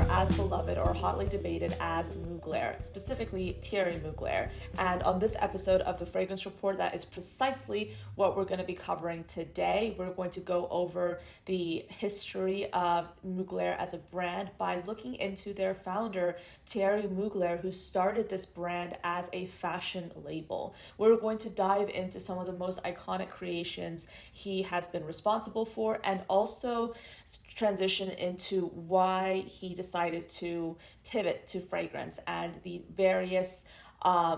are as beloved or hotly debated as Mugler, specifically Thierry Mugler. And on this episode of the Fragrance Report, that is precisely what we're going to be covering today. We're going to go over the history of Mugler as a brand by looking into their founder, Thierry Mugler, who started this brand as a fashion label. We're going to dive into some of the most iconic creations he has been responsible for, and also transition into why he decided to pivot to fragrance and the various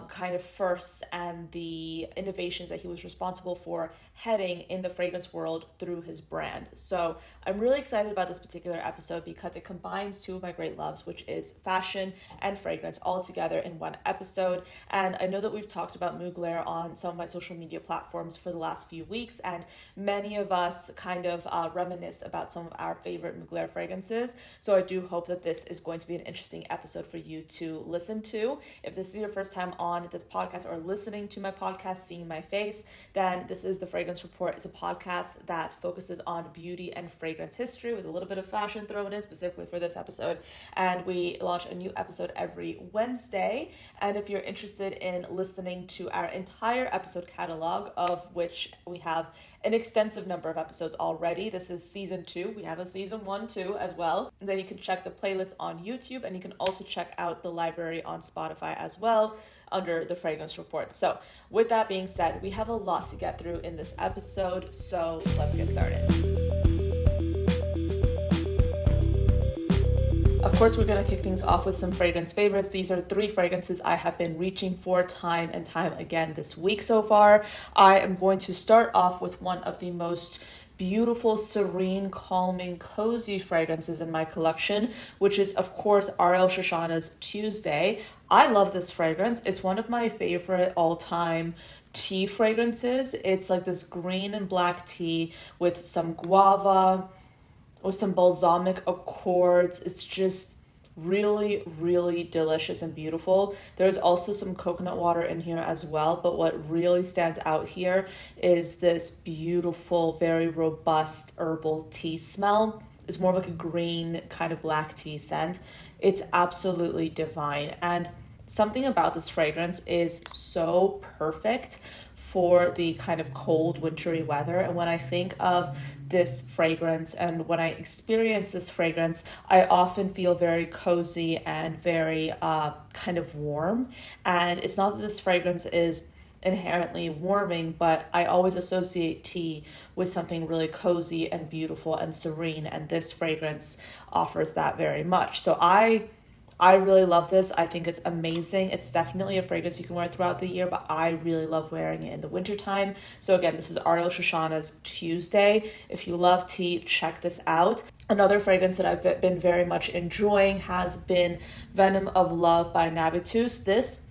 kind of firsts and the innovations that he was responsible for heading in the fragrance world through his brand. So I'm really excited about this particular episode because it combines two of my great loves, which is fashion and fragrance, all together in one episode. And I know that we've talked about Mugler on some of my social media platforms for the last few weeks, and many of us kind of reminisce about some of our favorite Mugler fragrances. So I do hope that this is going to be an interesting episode for you to listen to. If this is your first time on this podcast or listening to my podcast, seeing my face, then this is the Fragrance Report. It's a podcast that focuses on beauty and fragrance history with a little bit of fashion thrown in specifically for this episode. And we launch a new episode every Wednesday. And if you're interested in listening to our entire episode catalog, of which we have an extensive number of episodes already. This is season 2. We have a season 1 too as well. And then you can check the playlist on YouTube, and you can also check out the library on Spotify as well under the Fragrance Report. So with that being said, we have a lot to get through in this episode, so let's get started. Of course, we're going to kick things off with some fragrance favorites. These are 3 fragrances I have been reaching for time and time again this week so far. I am going to start off with one of the most beautiful, serene, calming, cozy fragrances in my collection, which is, of course, R.L. Shoshana's Tuesday. I love this fragrance. It's one of my favorite all-time tea fragrances. It's like this green and black tea with some guava, with some balsamic accords. It's just really, really delicious and beautiful. There's also some coconut water in here as well, but what really stands out here is this beautiful, very robust herbal tea smell. It's more like a green kind of black tea scent. It's absolutely divine, and something about this fragrance is so perfect for the kind of cold, wintry weather. And when I think of this fragrance and when I experience this fragrance, I often feel very cozy and very kind of warm. And it's not that this fragrance is inherently warming, but I always associate tea with something really cozy and beautiful and serene. And this fragrance offers that very much. So I really love this. I think it's amazing. It's definitely a fragrance you can wear throughout the year, but I really love wearing it in the wintertime. So again, this is R.L. Shoshana's Tuesday. If you love tea, check this out. Another fragrance that I've been very much enjoying has been Venom of Love by Navitus. This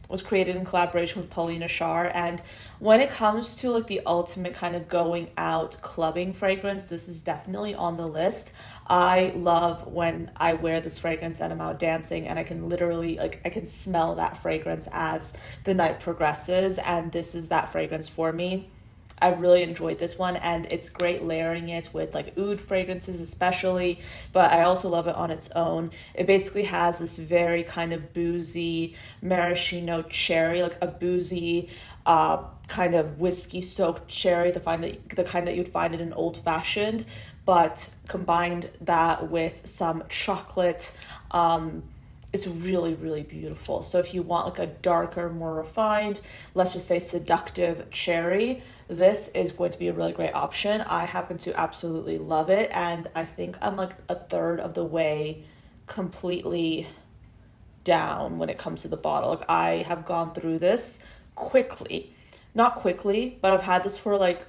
was created in collaboration with Paulina Shar, and when it comes to like the ultimate kind of going out clubbing fragrance, this is definitely on the list. I love when I wear this fragrance and I'm out dancing and I can literally, I can smell that fragrance as the night progresses, and this is that fragrance for me. I really enjoyed this one, and it's great layering it with like oud fragrances especially, but I also love it on its own. It basically has this very kind of boozy maraschino cherry, like a boozy kind of whiskey soaked cherry, the kind that you'd find in an old fashioned, but combined that with some chocolate. It's really, really beautiful. So if you want like a darker, more refined, let's just say seductive cherry, this is going to be a really great option. I happen to absolutely love it, and I think I'm like a third of the way completely down when it comes to the bottle. Like, I have gone through this quickly. Not quickly, but I've had this for like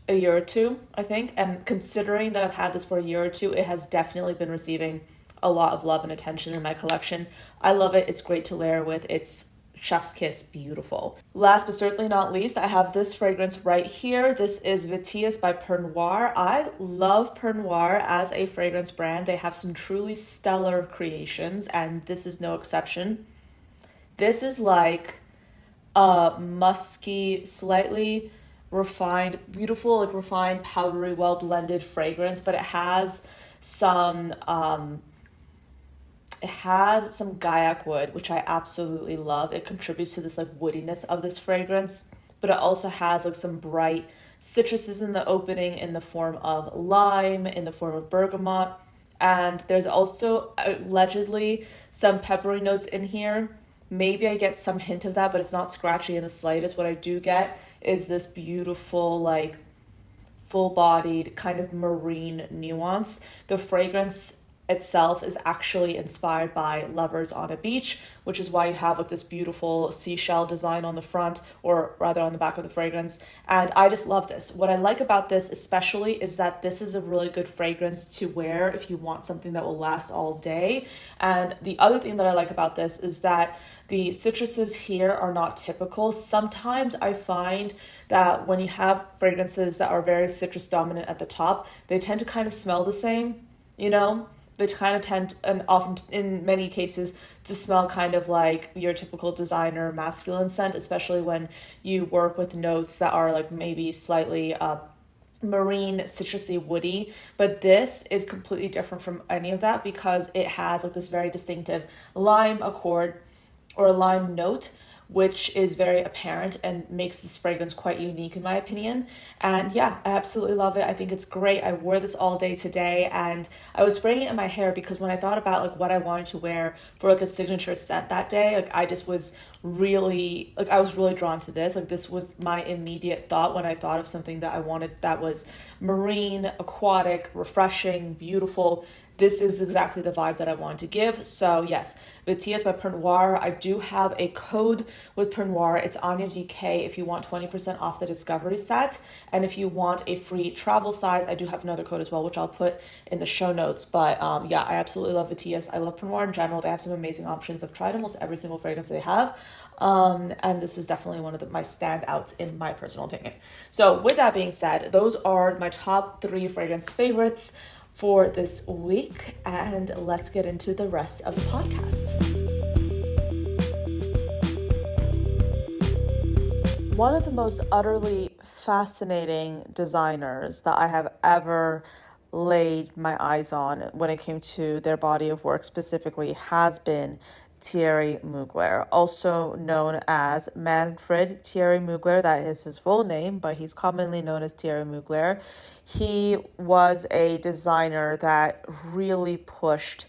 a year or two, I think. And considering that I've had this for a year or two, it has definitely been receiving a lot of love and attention in my collection. I love it. It's great to layer with. It's chef's kiss beautiful. Last but certainly not least, I have this fragrance right here. This is Viage by Pernoire. I love Pernoire as a fragrance brand. They have some truly stellar creations, and this is no exception. This is like a musky, slightly refined, beautiful, like refined, powdery, well blended fragrance, but it has some It has some gaiac wood, which I absolutely love. It contributes to this like woodiness of this fragrance, but it also has like some bright citruses in the opening in the form of lime, in the form of bergamot. And there's also allegedly some peppery notes in here. Maybe I get some hint of that, but it's not scratchy in the slightest. What I do get is this beautiful, like, full-bodied kind of marine nuance. The fragrance itself is actually inspired by Lovers on a Beach, which is why you have like this beautiful seashell design on the front, or rather on the back of the fragrance. And I just love this. What I like about this especially is that this is a really good fragrance to wear if you want something that will last all day. And the other thing that I like about this is that the citruses here are not typical. Sometimes I find that when you have fragrances that are very citrus dominant at the top, they tend to kind of smell the same, you know? They kind of tend, and often in many cases, to smell kind of like your typical designer masculine scent, especially when you work with notes that are like maybe slightly marine, citrusy, woody. But this is completely different from any of that because it has like this very distinctive lime accord or lime note, which is very apparent and makes this fragrance quite unique in my opinion. And yeah, I absolutely love it. I think it's great. I wore this all day today, and I was spraying it in my hair because when I thought about like what I wanted to wear for like a signature scent that day, like I just was really like I was really drawn to this. Like this was my immediate thought when I thought of something that I wanted that was marine, aquatic, refreshing, beautiful. This is exactly the vibe that I wanted to give. So yes, Viage by Pernoire. I do have a code with Pernoire. It's Anya DK if you want 20% off the Discovery set. And if you want a free travel size, I do have another code as well, which I'll put in the show notes. But yeah, I absolutely love Viage. I love Pernoire in general. They have some amazing options. I've tried almost every single fragrance they have. And this is definitely one of my standouts in my personal opinion. So with that being said, those are my top 3 fragrance favorites for this week, and let's get into the rest of the podcast. One of the most utterly fascinating designers that I have ever laid my eyes on when it came to their body of work specifically has been Thierry Mugler, also known as Manfred Thierry Mugler. That is his full name, but he's commonly known as Thierry Mugler. He was a designer that really pushed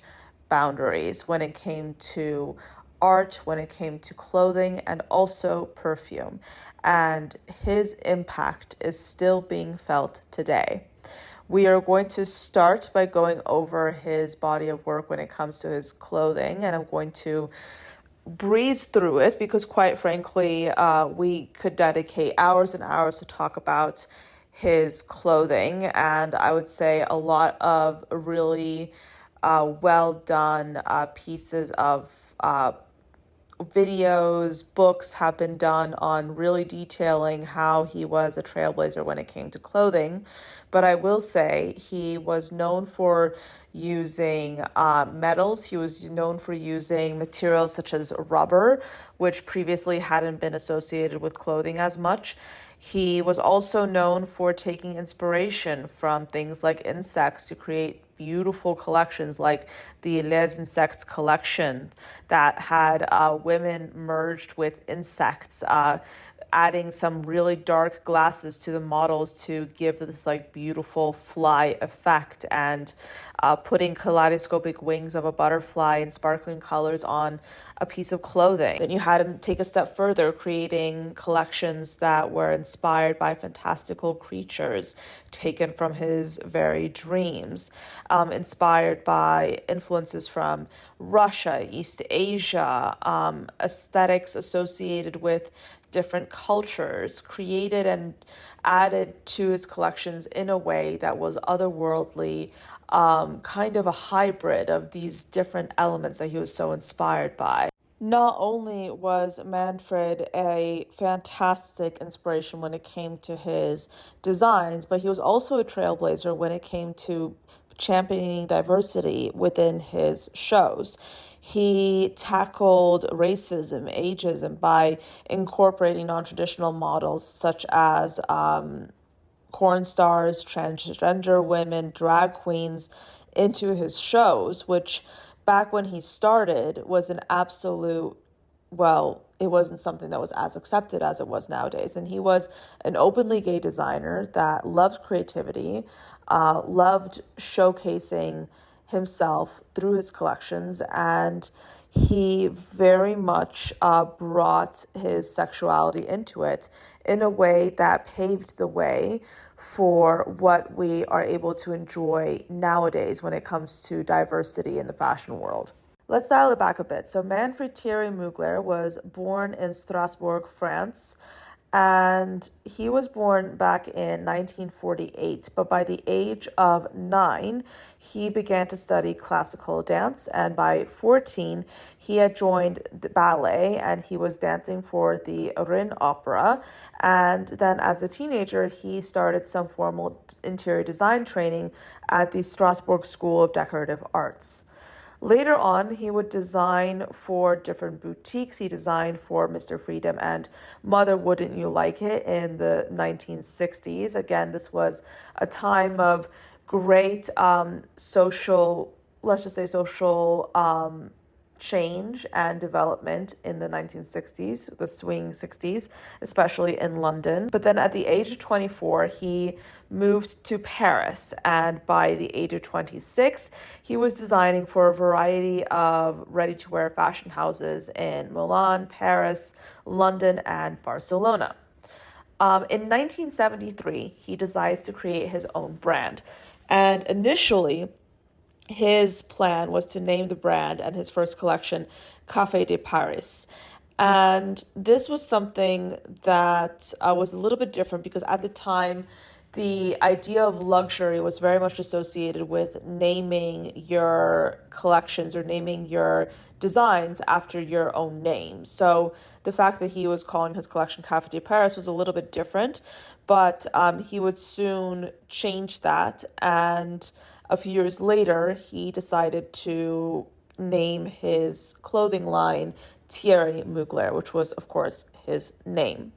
boundaries when it came to art, when it came to clothing, and also perfume. And his impact is still being felt today. We are going to start by going over his body of work when it comes to his clothing, and I'm going to breeze through it because quite frankly, we could dedicate hours and hours to talk about his clothing, and I would say a lot of really well done pieces of videos, books have been done on really detailing how he was a trailblazer when it came to clothing. But I will say he was known for using metals. He was known for using materials such as rubber, which previously hadn't been associated with clothing as much. He was also known for taking inspiration from things like insects to create beautiful collections like the Les Insects collection that had women merged with insects, adding some really dark glasses to the models to give this like beautiful fly effect, and putting kaleidoscopic wings of a butterfly and sparkling colors on a piece of clothing. Then you had him take a step further, creating collections that were inspired by fantastical creatures taken from his very dreams, inspired by influences from Russia, East Asia, aesthetics associated with different cultures, created and added to his collections in a way that was otherworldly, kind of a hybrid of these different elements that he was so inspired by. Not only was Manfred a fantastic inspiration when it came to his designs, but he was also a trailblazer when it came to championing diversity within his shows. He tackled racism, ageism by incorporating non-traditional models such as porn stars, transgender women, drag queens into his shows, which back when he started was an absolute, well, it wasn't something that was as accepted as it was nowadays. And he was an openly gay designer that loved creativity, loved showcasing himself through his collections, and he very much brought his sexuality into it in a way that paved the way for what we are able to enjoy nowadays when it comes to diversity in the fashion world. Let's dial it back a bit. So Manfred Thierry Mugler was born in Strasbourg, France, and he was born back in 1948. But by the age of 9, he began to study classical dance, and by 14, he had joined the ballet, and he was dancing for the Rhin Opera. And then as a teenager, he started some formal interior design training at the Strasbourg School of Decorative Arts. Later on, he would design for different boutiques. He designed for Mr. Freedom and Mother Wouldn't You Like It in the 1960s. Again, this was a time of great social change and development in the 1960s, the swing 60s, especially in London. But then at the age of 24, he moved to Paris, and by the age of 26, he was designing for a variety of ready-to-wear fashion houses in Milan, Paris, London, and Barcelona. In 1973, he decides to create his own brand, and initially, his plan was to name the brand and his first collection Café de Paris. And this was something that was a little bit different because at the time, the idea of luxury was very much associated with naming your collections or naming your designs after your own name. So the fact that he was calling his collection Café de Paris was a little bit different, but he would soon change that, and a few years later, he decided to name his clothing line Thierry Mugler, which was, of course, his name.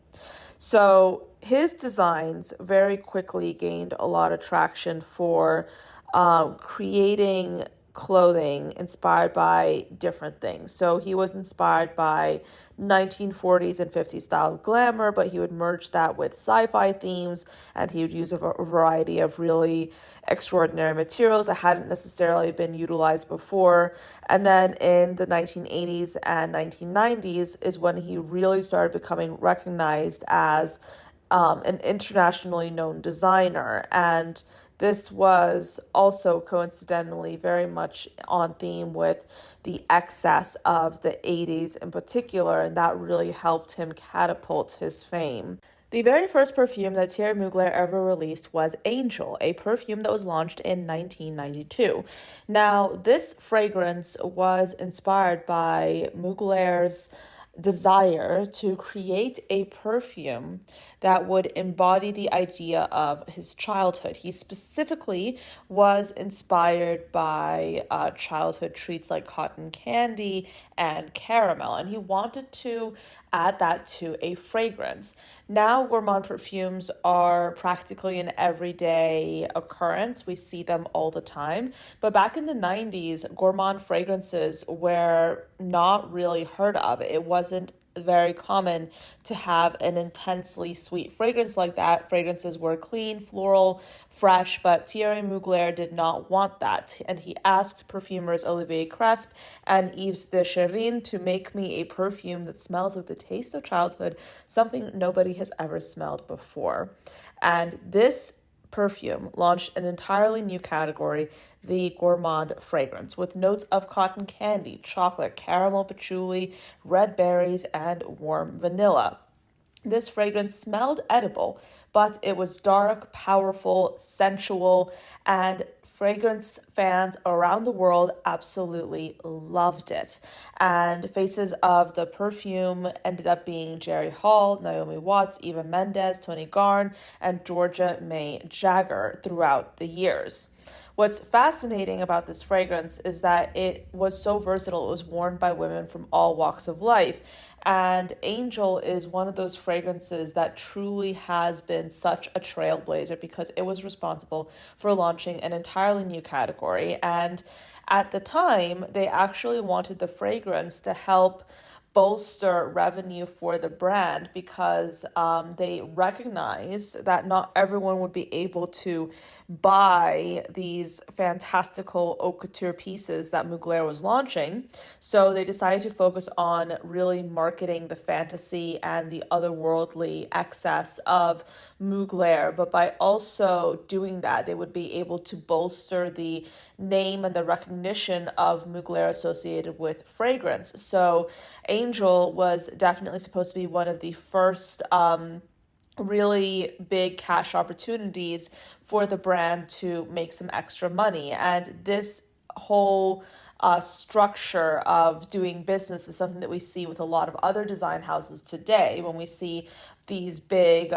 So his designs very quickly gained a lot of traction for creating clothing inspired by different things. So he was inspired by 1940s and 50s style glamour, but he would merge that with sci-fi themes, and he would use a variety of really extraordinary materials that hadn't necessarily been utilized before. And then in the 1980s and 1990s is when he really started becoming recognized as an internationally known designer. And this was also coincidentally very much on theme with the excess of the 80s in particular, and that really helped him catapult his fame. The very first perfume that Thierry Mugler ever released was Angel, a perfume that was launched in 1992. Now, this fragrance was inspired by Mugler's desire to create a perfume that would embody the idea of his childhood. He specifically was inspired by childhood treats like cotton candy and caramel, and he wanted to add that to a fragrance. Now, gourmand perfumes are practically an everyday occurrence. We see them all the time. But back in the 90s, gourmand fragrances were not really heard of. It wasn't very common to have an intensely sweet fragrance like that. Fragrances were clean, floral, fresh, but Thierry Mugler did not want that. And he asked perfumers Olivier Cresp and Yves de Chérine to make me a perfume that smells like the taste of childhood, something nobody has ever smelled before. And this perfume launched an entirely new category, the gourmand fragrance, with notes of cotton candy, chocolate, caramel, patchouli, red berries, and warm vanilla. This fragrance smelled edible, but it was dark, powerful, sensual, and fragrance fans around the world absolutely loved it. And faces of the perfume ended up being Jerry Hall, Naomi Watts, Eva Mendes, Tony Garn, and Georgia May Jagger throughout the years. What's fascinating about this fragrance is that it was so versatile. It was worn by women from all walks of life. And Angel is one of those fragrances that truly has been such a trailblazer because it was responsible for launching an entirely new category. And at the time, they actually wanted the fragrance to help bolster revenue for the brand because they recognize that not everyone would be able to buy these fantastical haute couture pieces that Mugler was launching. So they decided to focus on really marketing the fantasy and the otherworldly excess of Mugler. But by also doing that, they would be able to bolster the name and the recognition of Mugler associated with fragrance. So Angel was definitely supposed to be one of the first really big cash opportunities for the brand to make some extra money. And this whole structure of doing business is something that we see with a lot of other design houses today. When we see these big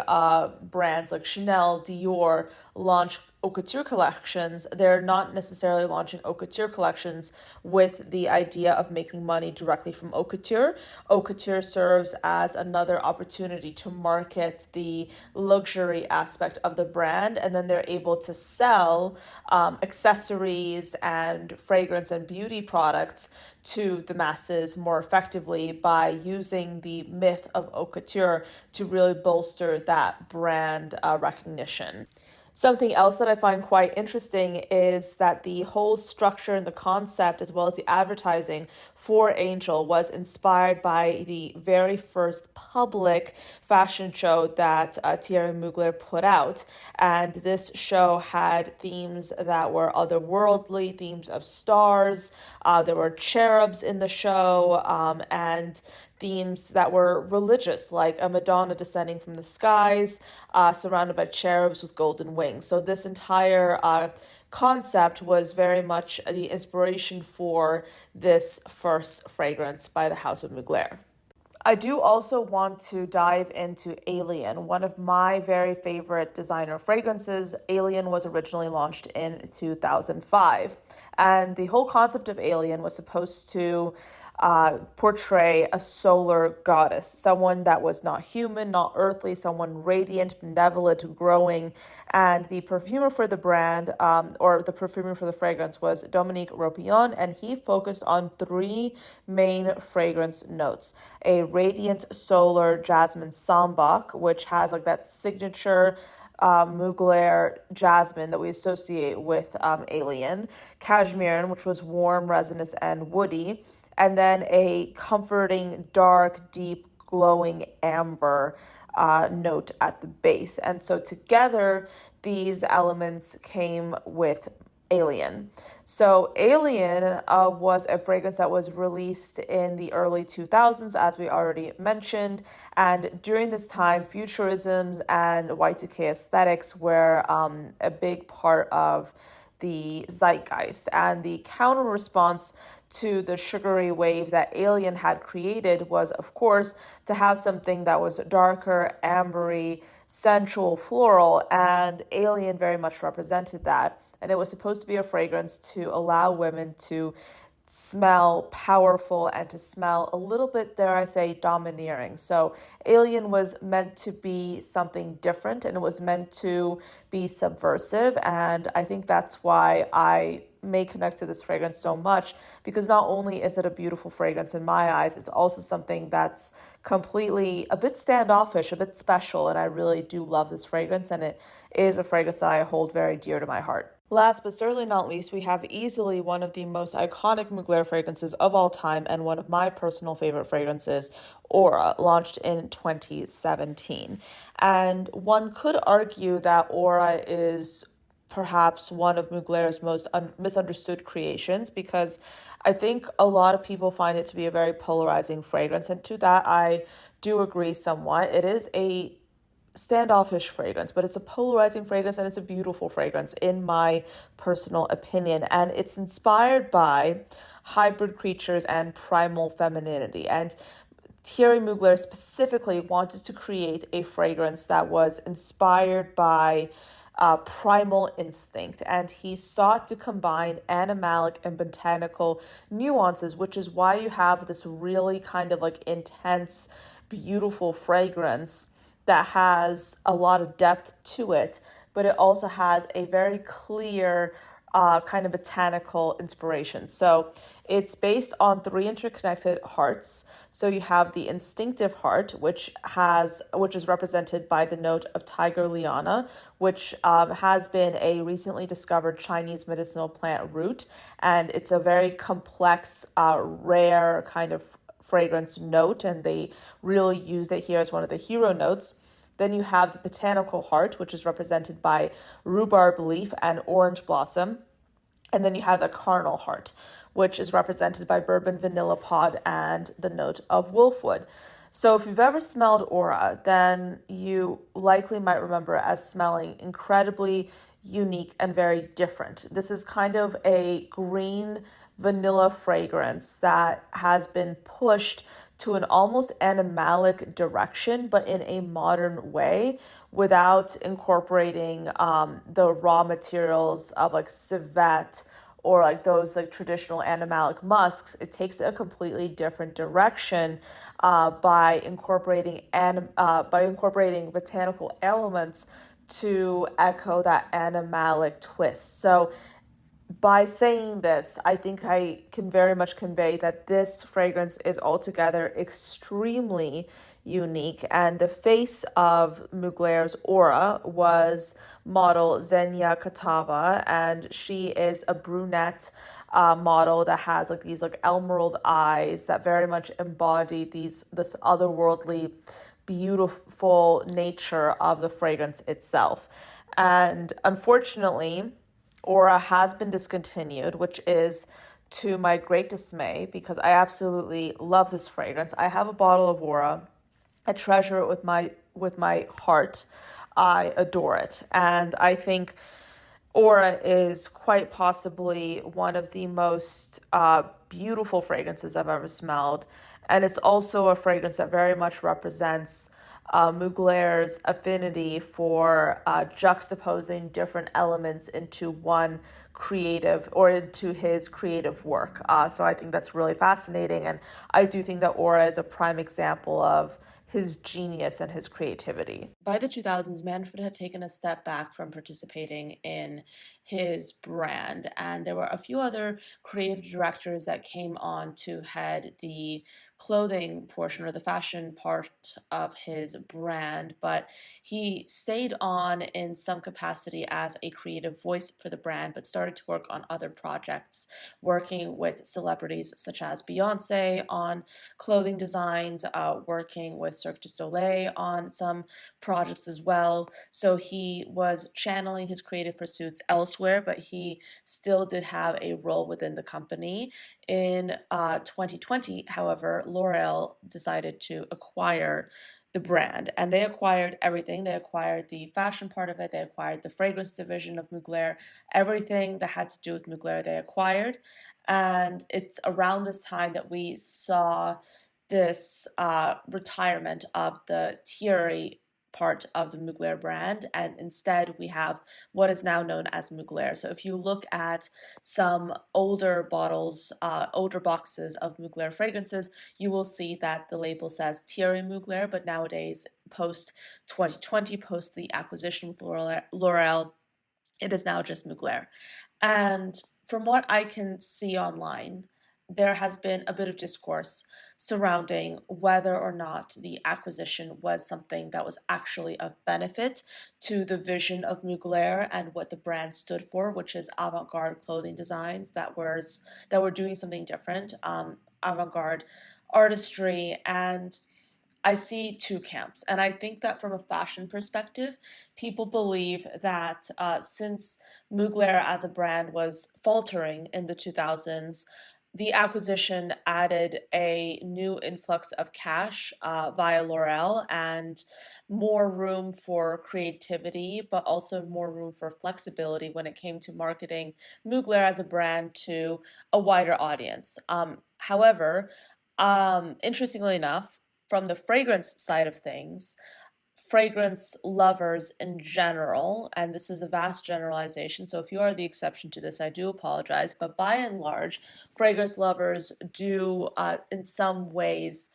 brands like Chanel, Dior launch haute couture collections, they're not necessarily launching haute couture collections with the idea of making money directly from haute couture. Haute couture serves as another opportunity to market the luxury aspect of the brand, and then they're able to sell accessories and fragrance and beauty products to the masses more effectively by using the myth of haute couture to really bolster that brand recognition. Something else that I find quite interesting is that the whole structure and the concept, as well as the advertising for Angel, was inspired by the very first public fashion show that Thierry Mugler put out. And this show had themes that were otherworldly, themes of stars. There were cherubs in the show, and themes that were religious, like a Madonna descending from the skies, surrounded by cherubs with golden wings. So this entire concept was very much the inspiration for this first fragrance by the House of Mugler. I do also want to dive into Alien, one of my very favorite designer fragrances. Alien was originally launched in 2005, and the whole concept of Alien was supposed to portray a solar goddess, someone that was not human, not earthly, someone radiant, benevolent, growing. And the perfumer for the brand, or the perfumer for the fragrance, was Dominique Ropillon, and he focused on three main fragrance notes: a radiant solar jasmine sambac, which has like that signature Mugler jasmine that we associate with Alien; cashmere, which was warm, resinous, and woody; and then a comforting, dark, deep, glowing amber note at the base. And so together, these elements came with Alien. So Alien was a fragrance that was released in the early 2000s, as we already mentioned. And during this time, futurisms and Y2K aesthetics were a big part of the zeitgeist. And the counter response to the sugary wave that Alien had created was, of course, to have something that was darker, ambery, sensual, floral, and Alien very much represented that. And it was supposed to be a fragrance to allow women to smell powerful and to smell a little bit, dare I say, domineering. So Alien was meant to be something different, and it was meant to be subversive. And I think that's why I may connect to this fragrance so much, because not only is it a beautiful fragrance in my eyes, it's also something that's completely a bit standoffish, a bit special, and I really do love this fragrance, and it is a fragrance that I hold very dear to my heart. Last but certainly not least, we have easily one of the most iconic Mugler fragrances of all time and one of my personal favorite fragrances, Aura, launched in 2017. And one could argue that Aura is perhaps one of Mugler's most misunderstood creations, because I think a lot of people find it to be a very polarizing fragrance, and to that I do agree somewhat. It is a standoffish fragrance, but it's a polarizing fragrance, and it's a beautiful fragrance in my personal opinion. And it's inspired by hybrid creatures and primal femininity. And Thierry Mugler specifically wanted to create a fragrance that was inspired by primal instinct, and he sought to combine animalic and botanical nuances, which is why you have this really kind of like intense, beautiful fragrance that has a lot of depth to it, but it also has a very clear kind of botanical inspiration. So it's based on three interconnected hearts. So you have the instinctive heart, which is represented by the note of Tiger Liana, which has been a recently discovered Chinese medicinal plant root, and it's a very complex, rare kind of fragrance note, and they really used it here as one of the hero notes. Then you have the botanical heart, which is represented by rhubarb leaf and orange blossom. And then you have the carnal heart, which is represented by bourbon vanilla pod and the note of wolfwood. So if you've ever smelled Aura, then you likely might remember it as smelling incredibly unique and very different. This is kind of a green vanilla fragrance that has been pushed to an almost animalic direction, but in a modern way, without incorporating the raw materials of like civet or like those like traditional animalic musks. It takes a completely different direction by incorporating botanical elements to echo that animalic twist. So by saying this, I think I can very much convey that this fragrance is altogether extremely unique. And the face of Mugler's Aura was model Xenia Katava, and she is a brunette model that has like these like emerald eyes that very much embody this otherworldly, beautiful nature of the fragrance itself. And unfortunately, Aura has been discontinued, which is to my great dismay because I absolutely love this fragrance. I have a bottle of Aura. I treasure it with my heart. I adore it. And I think Aura is quite possibly one of the most beautiful fragrances I've ever smelled. And it's also a fragrance that very much represents Mugler's affinity for juxtaposing different elements into one creative or into his creative work. So I think that's really fascinating. And I do think that Aura is a prime example of his genius and his creativity. By the 2000s, Manfred had taken a step back from participating in his brand, and there were a few other creative directors that came on to head the clothing portion or the fashion part of his brand, but he stayed on in some capacity as a creative voice for the brand, but started to work on other projects, working with celebrities such as Beyonce on clothing designs, working with Cirque du Soleil on some projects as well. So he was channeling his creative pursuits elsewhere, but he still did have a role within the company. In 2020, however, L'Oreal decided to acquire the brand, and they acquired everything. They acquired the fashion part of it. They acquired the fragrance division of Mugler. Everything that had to do with Mugler, they acquired. And it's around this time that we saw this retirement of the Thierry part of the Mugler brand, and instead we have what is now known as Mugler. So if you look at some older bottles, older boxes of Mugler fragrances, you will see that the label says Thierry Mugler, but nowadays, post 2020, post the acquisition with L'Oreal, it is now just Mugler. And from what I can see online, there has been a bit of discourse surrounding whether or not the acquisition was something that was actually of benefit to the vision of Mugler and what the brand stood for, which is avant-garde clothing designs that were doing something different, avant-garde artistry. And I see two camps. And I think that from a fashion perspective, people believe that since Mugler as a brand was faltering in the 2000s, the acquisition added a new influx of cash via L'Oreal and more room for creativity, but also more room for flexibility when it came to marketing Mugler as a brand to a wider audience. However, interestingly enough, from the fragrance side of things, fragrance lovers in general, and this is a vast generalization, so if you are the exception to this, I do apologize, but by and large, fragrance lovers do, in some ways,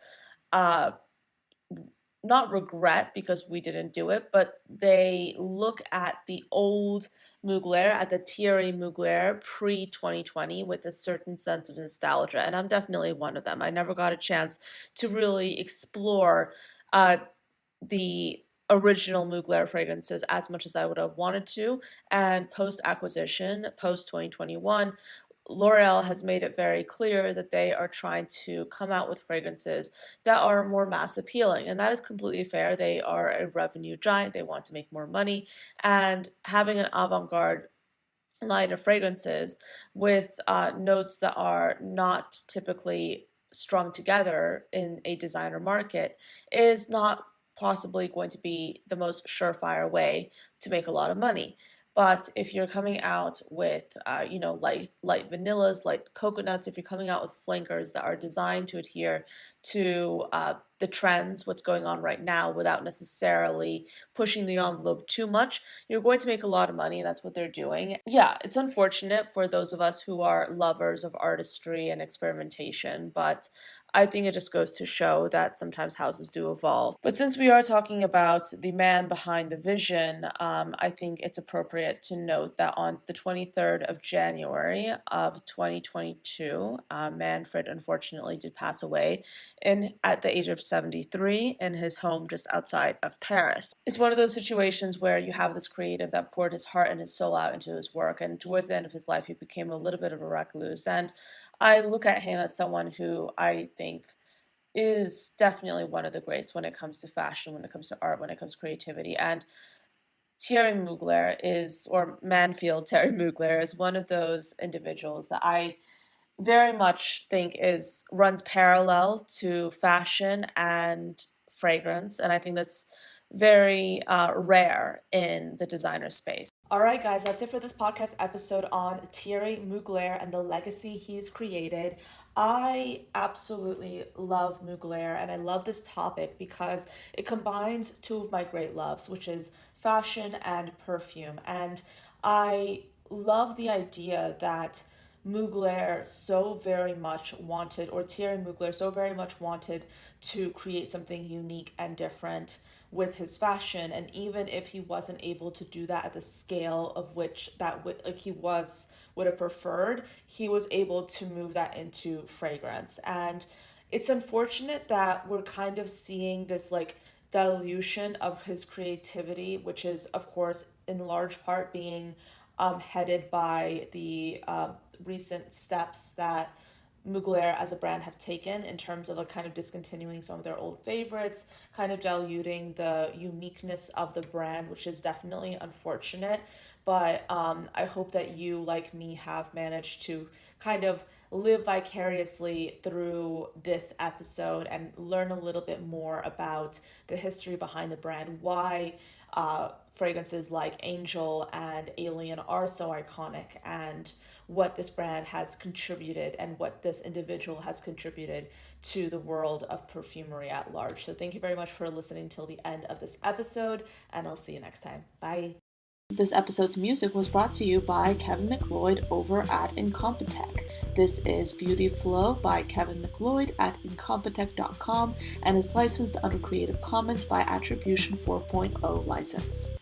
not regret because we didn't do it, but they look at the old Mugler, at the Thierry Mugler pre-2020 with a certain sense of nostalgia, and I'm definitely one of them. I never got a chance to really explore the original Mugler fragrances as much as I would have wanted to, and post-acquisition, post-2021, L'Oreal has made it very clear that they are trying to come out with fragrances that are more mass appealing, and that is completely fair. They are a revenue giant, they want to make more money, and having an avant-garde line of fragrances with notes that are not typically strung together in a designer market is not possibly going to be the most surefire way to make a lot of money. But if you're coming out with, light vanillas, light coconuts, if you're coming out with flankers that are designed to adhere to the trends, what's going on right now, without necessarily pushing the envelope too much, you're going to make a lot of money. That's what they're doing. Yeah, it's unfortunate for those of us who are lovers of artistry and experimentation, but I think it just goes to show that sometimes houses do evolve. But since we are talking about the man behind the vision, I think it's appropriate to note that on the 23rd of January of 2022, Manfred unfortunately did pass away at the age of 73 in his home just outside of Paris. It's one of those situations where you have this creative that poured his heart and his soul out into his work, and towards the end of his life, he became a little bit of a recluse. And I look at him as someone who I think is definitely one of the greats when it comes to fashion, when it comes to art, when it comes to creativity. And Thierry Mugler Manfield Thierry Mugler is one of those individuals that I very much think runs parallel to fashion and fragrance, and I think that's very rare in the designer space. All right, guys, that's it for this podcast episode on Thierry Mugler and the legacy he's created. I absolutely love Mugler, and I love this topic because it combines two of my great loves, which is fashion and perfume. And I love the idea that Mugler so very much wanted, or Thierry Mugler so very much wanted to create something unique and different with his fashion. And even if he wasn't able to do that at the scale of which would have preferred, he was able to move that into fragrance. And it's unfortunate that we're kind of seeing this dilution of his creativity, which is of course in large part being headed by the recent steps that Mugler as a brand have taken in terms of kind of discontinuing some of their old favorites, kind of diluting the uniqueness of the brand, which is definitely unfortunate. But I hope that you, like me, have managed to kind of live vicariously through this episode and learn a little bit more about the history behind the brand, why fragrances like Angel and Alien are so iconic, and what this brand has contributed and what this individual has contributed to the world of perfumery at large. So thank you very much for listening till the end of this episode, and I'll see you next time. Bye. This episode's music was brought to you by Kevin McLeod over at Incompetech. This is Beauty Flow by Kevin McLeod at Incompetech.com and is licensed under Creative Commons by Attribution 4.0 license.